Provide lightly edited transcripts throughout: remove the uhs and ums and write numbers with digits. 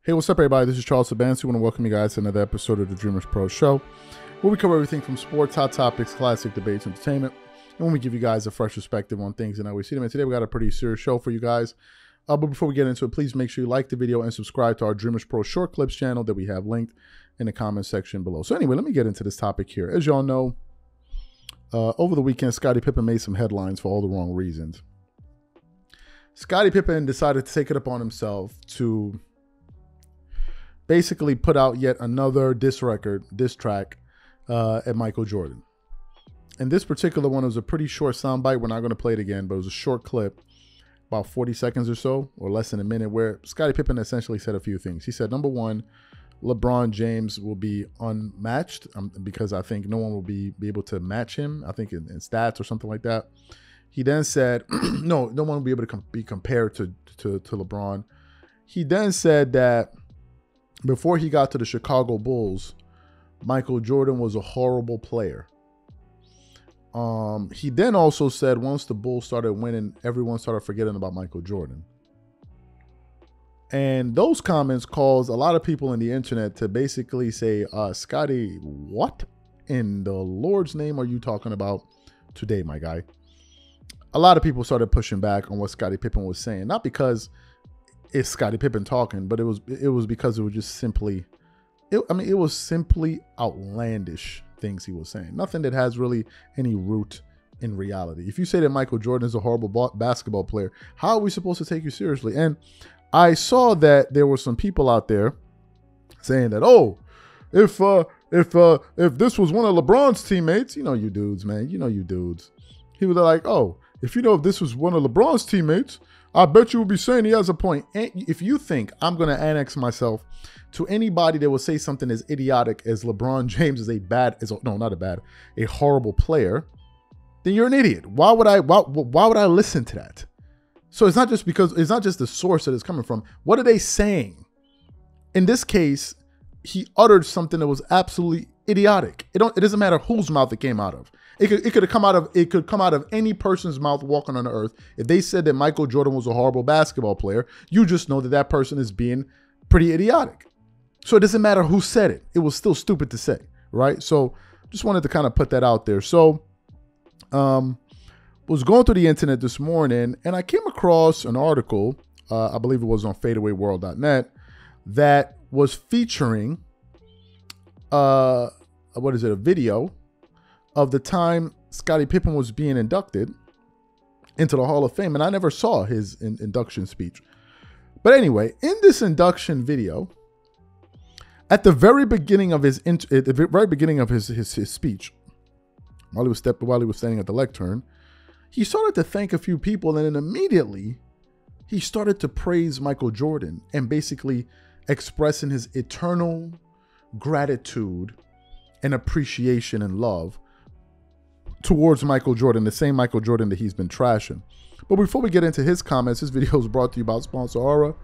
Hey, what's up, everybody? This is Charles Sabansi. I want to welcome you guys to another episode of the Dreamerspro Show, where we cover everything from sports, hot topics, classic debates, entertainment, and when we give you guys a fresh perspective on things and how we see them. And today we got a pretty serious show for you guys. But before we get into it, please make sure you like the video and subscribe to our Dreamerspro Short Clips channel that we have linked in the comment section below. So anyway, let me get into this topic here. As y'all know, over the weekend, Scottie Pippen made some headlines for all the wrong reasons. Scottie Pippen decided to take it upon himself to basically put out yet another diss track at Michael Jordan. And this particular one was a pretty short soundbite. We're not going to play it again, but it was a short clip, about 40 seconds or so, or less than a minute, where Scottie Pippen essentially said a few things. He said, number one, LeBron James will be unmatched because I think no one will be able to match him, I think in stats or something like that. He then said, no one will be able to be compared to LeBron. He then said that before he got to the Chicago Bulls, Michael Jordan was a horrible player. He then also said once the Bulls started winning, everyone started forgetting about Michael Jordan. And those comments caused a lot of people in the internet to basically say, Scottie, what in the Lord's name are you talking about today, my guy? A lot of people started pushing back on what Scottie Pippen was saying, not because it's Scottie Pippen talking, but it was because it was just simply, it was simply outlandish things he was saying. Nothing that has really any root in reality. If you say that Michael Jordan is a horrible basketball player, how are we supposed to take you seriously? And I saw that there were some people out there saying that, oh, if this was one of LeBron's teammates, you know you dudes, man, you know you dudes. He was like, oh, if this was one of LeBron's teammates, I bet you would be saying he has a point. And if you think I'm going to annex myself to anybody that will say something as idiotic as LeBron James is a horrible player, then you're an idiot. Why would I listen to that? So it's not just the source that it's coming from. What are they saying? In this case, he uttered something that was absolutely idiotic. It doesn't matter whose mouth it came out of. It could come out of any person's mouth walking on the earth. If they said that Michael Jordan was a horrible basketball player, you just know that that person is being pretty idiotic. So it doesn't matter who said it. It was still stupid to say, right? So just wanted to kind of put that out there. So was going through the internet this morning and I came across an article, I believe it was on fadeawayworld.net, that was featuring a video of the time Scottie Pippen was being inducted into the Hall of Fame. And I never saw his induction speech. But anyway, in this induction video, at the very beginning of his speech, while he was standing at the lectern, he started to thank a few people, and then immediately he started to praise Michael Jordan and basically expressing his eternal gratitude and appreciation and love towards Michael Jordan, the same Michael Jordan that he's been trashing. But before we get into his comments, this video is brought to you by sponsor Aura,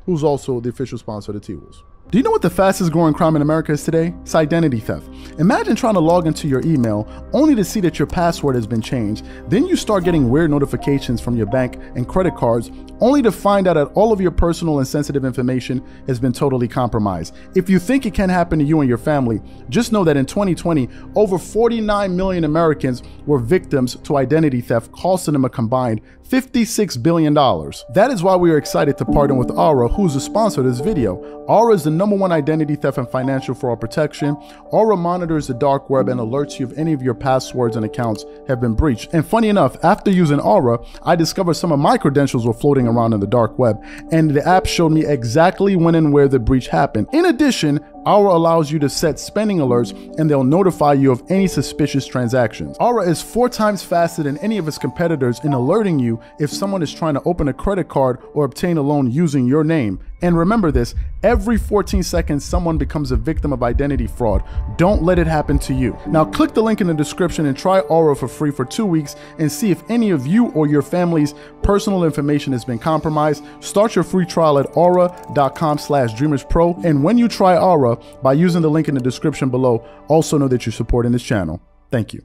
who's also the official sponsor of the T-Wolves. Do you know what the fastest growing crime in America is today? It's identity theft. Imagine trying to log into your email only to see that your password has been changed. Then you start getting weird notifications from your bank and credit cards only to find out that all of your personal and sensitive information has been totally compromised. If you think it can happen to you and your family, just know that in 2020, over 49 million Americans were victims to identity theft, costing them a combined $56 billion. That is why we are excited to partner with Aura, who's the sponsor of this video. Aura is the #1 identity theft and financial fraud protection. Aura monitors the dark web and alerts you if any of your passwords and accounts have been breached. And funny enough, after using Aura, I discovered some of my credentials were floating around in the dark web, and the app showed me exactly when and where the breach happened. In addition, Aura allows you to set spending alerts and they'll notify you of any suspicious transactions. Aura is 4 times faster than any of its competitors in alerting you if someone is trying to open a credit card or obtain a loan using your name. And remember this, every 14 seconds someone becomes a victim of identity fraud. Don't let it happen to you. Now click the link in the description and try Aura for free for 2 weeks and see if any of you or your family's personal information has been compromised. Start your free trial at aura.com/dreamerspro. And when you try Aura, by using the link in the description below, also know that you're supporting this channel. Thank you.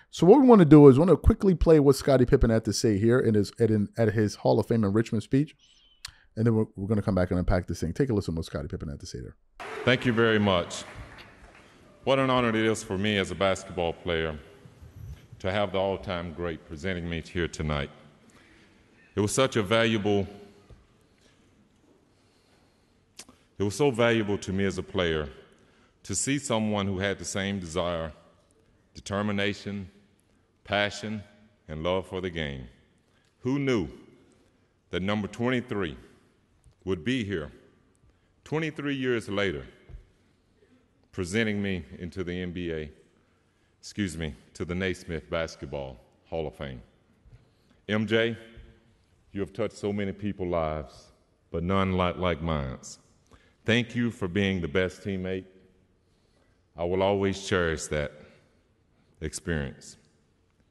So what we want to do is quickly play what Scottie Pippen had to say here at his Hall of Fame enrichment speech. and then we're going to come back and unpack this thing. Take a listen to what Scottie Pippen had to say there. Thank you very much. What an honor it is for me as a basketball player to have the all-time great presenting me here tonight. It was so valuable to me as a player to see someone who had the same desire, determination, passion, and love for the game. Who knew that number 23 would be here 23 years later, presenting me into the to the Naismith Basketball Hall of Fame. MJ, you have touched so many people's lives, but none like mine. Thank you for being the best teammate. I will always cherish that experience,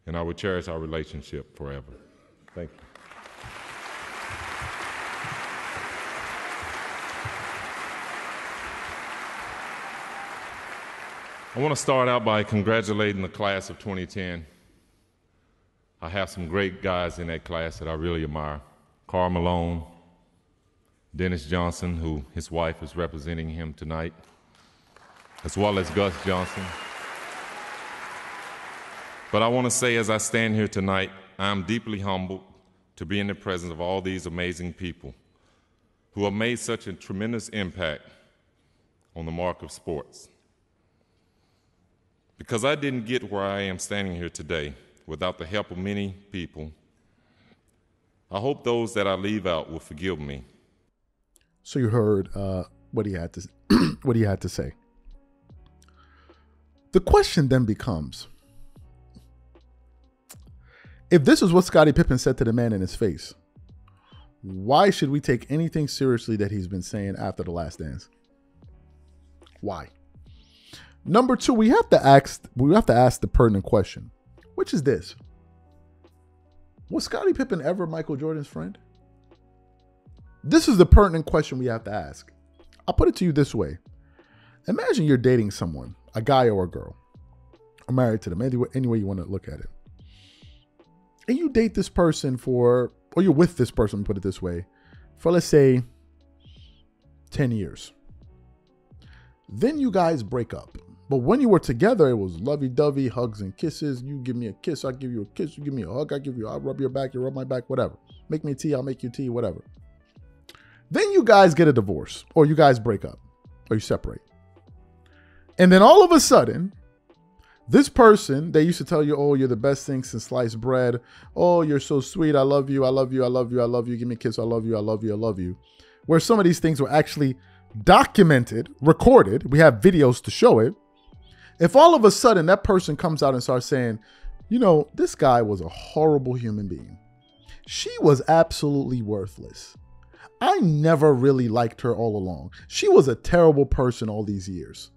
and I will cherish our relationship forever. Thank you. I want to start out by congratulating the class of 2010. I have some great guys in that class that I really admire. Karl Malone, Dennis Johnson, who his wife is representing him tonight, as well as Gus Johnson. But I want to say, as I stand here tonight, I'm deeply humbled to be in the presence of all these amazing people who have made such a tremendous impact on the mark of sports. Because I didn't get where I am standing here today without the help of many people, I hope those that I leave out will forgive me. So you heard what he had to say. The question then becomes, if this is what Scottie Pippen said to the man in his face, why should we take anything seriously that he's been saying after The Last Dance? Why? Number two, we have to ask the pertinent question, which is this: was Scottie Pippen ever Michael Jordan's friend? This is the pertinent question we have to ask. I'll put it to you this way. Imagine you're dating someone, a guy or a girl, or married to them, any way you want to look at it. And you date this person or you're with this person, put it this way, for let's say 10 years. Then you guys break up. But when you were together, it was lovey-dovey, hugs and kisses. You give me a kiss, I give you a kiss. You give me a hug, I'll rub your back, you rub my back, whatever. Make me tea, I'll make you tea, whatever. Then you guys get a divorce, or you guys break up, or you separate. And then all of a sudden, this person, they used to tell you, oh, you're the best thing since sliced bread. Oh, you're so sweet. I love you. I love you. I love you. I love you. Give me a kiss. I love you. I love you. I love you. Where some of these things were actually documented, recorded. We have videos to show it. If all of a sudden that person comes out and starts saying, you know, this guy was a horrible human being. She was absolutely worthless. I never really liked her all along. She was a terrible person all these years.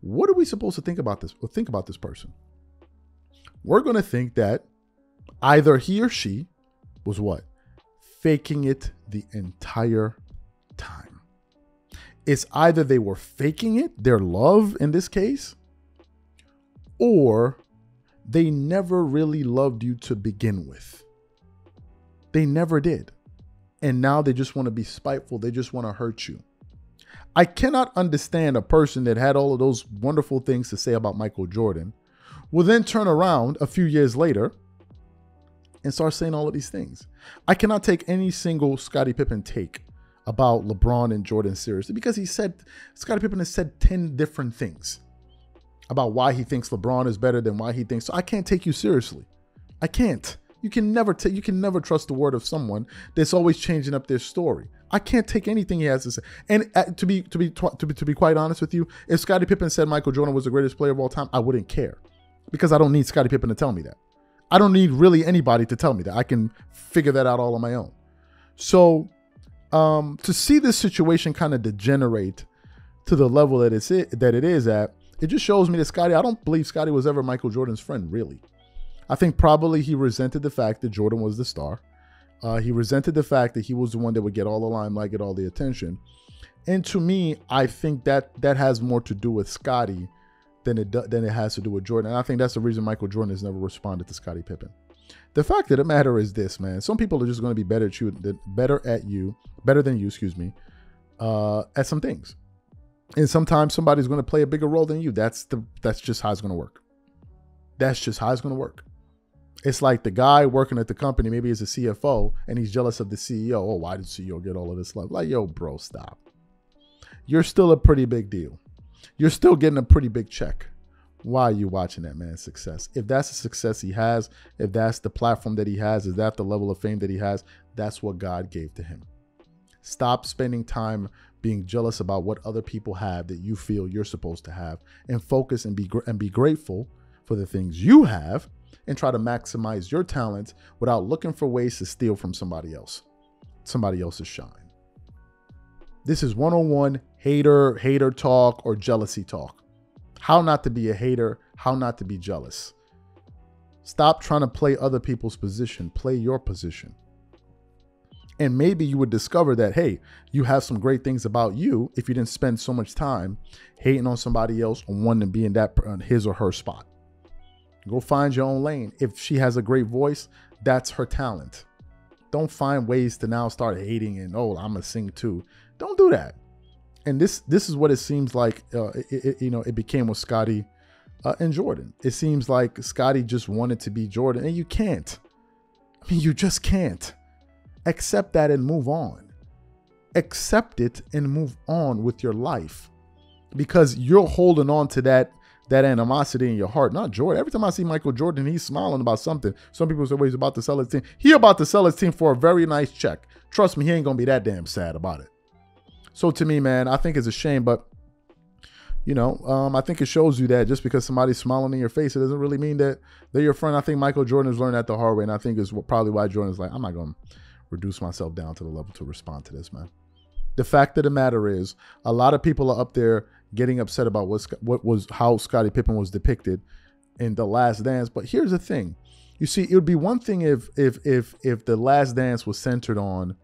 What are we supposed to think about this? Or think about this person? We're going to think that either he or she was what? Faking it the entire time. It's either they were faking it, their love in this case, or they never really loved you to begin with. They never did. And now they just want to be spiteful. They just want to hurt you. I cannot understand a person that had all of those wonderful things to say about Michael Jordan will then turn around a few years later and start saying all of these things. I cannot take any single Scottie Pippen take about LeBron and Jordan seriously, because Scottie Pippen has said 10 different things about why he thinks LeBron is better than why he thinks. So I can't take you seriously. I can't. You can never trust the word of someone that's always changing up their story. I can't take anything he has to say. And to be quite honest with you, if Scottie Pippen said Michael Jordan was the greatest player of all time, I wouldn't care, because I don't need Scottie Pippen to tell me that. I don't need really anybody to tell me that. I can figure that out all on my own. So to see this situation kind of degenerate to the level that it is at, it just shows me that I don't believe Scottie was ever Michael Jordan's friend, really. I think probably he resented the fact that Jordan was the star. He resented the fact that he was the one that would get all the limelight, get all the attention. And to me, I think that has more to do with Scottie than it has to do with Jordan. And I think that's the reason Michael Jordan has never responded to Scottie Pippen. The fact of the matter is this, man. Some people are just going to be better than you, excuse me, at some things. And sometimes somebody's going to play a bigger role than you. That's just how it's going to work. That's just how it's going to work. It's like the guy working at the company, maybe he's a CFO, and he's jealous of the CEO. Oh, why did CEO get all of this love? Like, yo, bro, stop. You're still a pretty big deal. You're still getting a pretty big check. Why are you watching that man's success? If that's the success he has, if that's the platform that he has, is that the level of fame that he has, that's what God gave to him. Stop spending time being jealous about what other people have that you feel you're supposed to have, and focus and be grateful for the things you have, and try to maximize your talent without looking for ways to steal from somebody else's shine. This is 101 hater talk or jealousy talk. How not to be a hater, how not to be jealous. Stop trying to play other people's position, play your position. And maybe you would discover that, hey, you have some great things about you if you didn't spend so much time hating on somebody else or wanting to be in his or her spot. Go find your own lane. If she has a great voice, that's her talent. Don't find ways to now start hating and, oh, I'm gonna sing too. Don't do that. And this is what it seems like. It became with Scottie and Jordan. It seems like Scottie just wanted to be Jordan, and you can't. I mean, you just can't. Accept that and move on. Accept it and move on with your life, because you're holding on to that animosity in your heart, not Jordan. Every time I see Michael Jordan, he's smiling about something. Some people say, well, he's about to sell his team. He about to sell his team for a very nice check. Trust me, he ain't going to be that damn sad about it. So to me, man, I think it's a shame, but I think it shows you that just because somebody's smiling in your face, it doesn't really mean that they're your friend. I think Michael Jordan has learned that the hard way, and I think it's probably why Jordan's like, I'm not going to reduce myself down to the level to respond to this, man. The fact of the matter is, a lot of people are up there getting upset about how Scottie Pippen was depicted in The Last Dance. But here's the thing. You see, it would be one thing if The Last Dance was centered on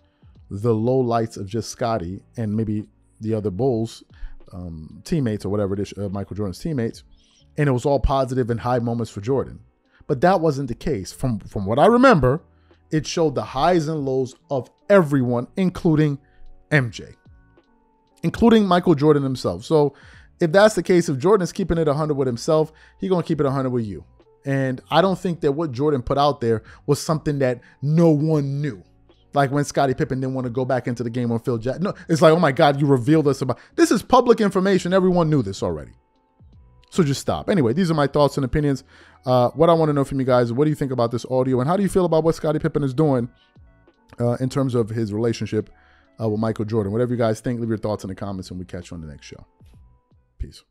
the low lights of just Scottie and maybe the other Bulls teammates or whatever it is, Michael Jordan's teammates, and it was all positive and high moments for Jordan. But that wasn't the case. From what I remember, it showed the highs and lows of everyone, including MJ, including Michael Jordan himself. So if that's the case, if Jordan's keeping it 100 with himself, he's going to keep it 100 with you. And I don't think that what Jordan put out there was something that no one knew. Like when Scottie Pippen didn't want to go back into the game on Phil Jackson. No, it's like, oh my God, you revealed this about. This is public information. Everyone knew this already. So just stop. Anyway, these are my thoughts and opinions. What I want to know from you guys, what do you think about this audio? And how do you feel about what Scottie Pippen is doing in terms of his relationship with Michael Jordan? Whatever you guys think, leave your thoughts in the comments and we'll catch you on the next show. Peace.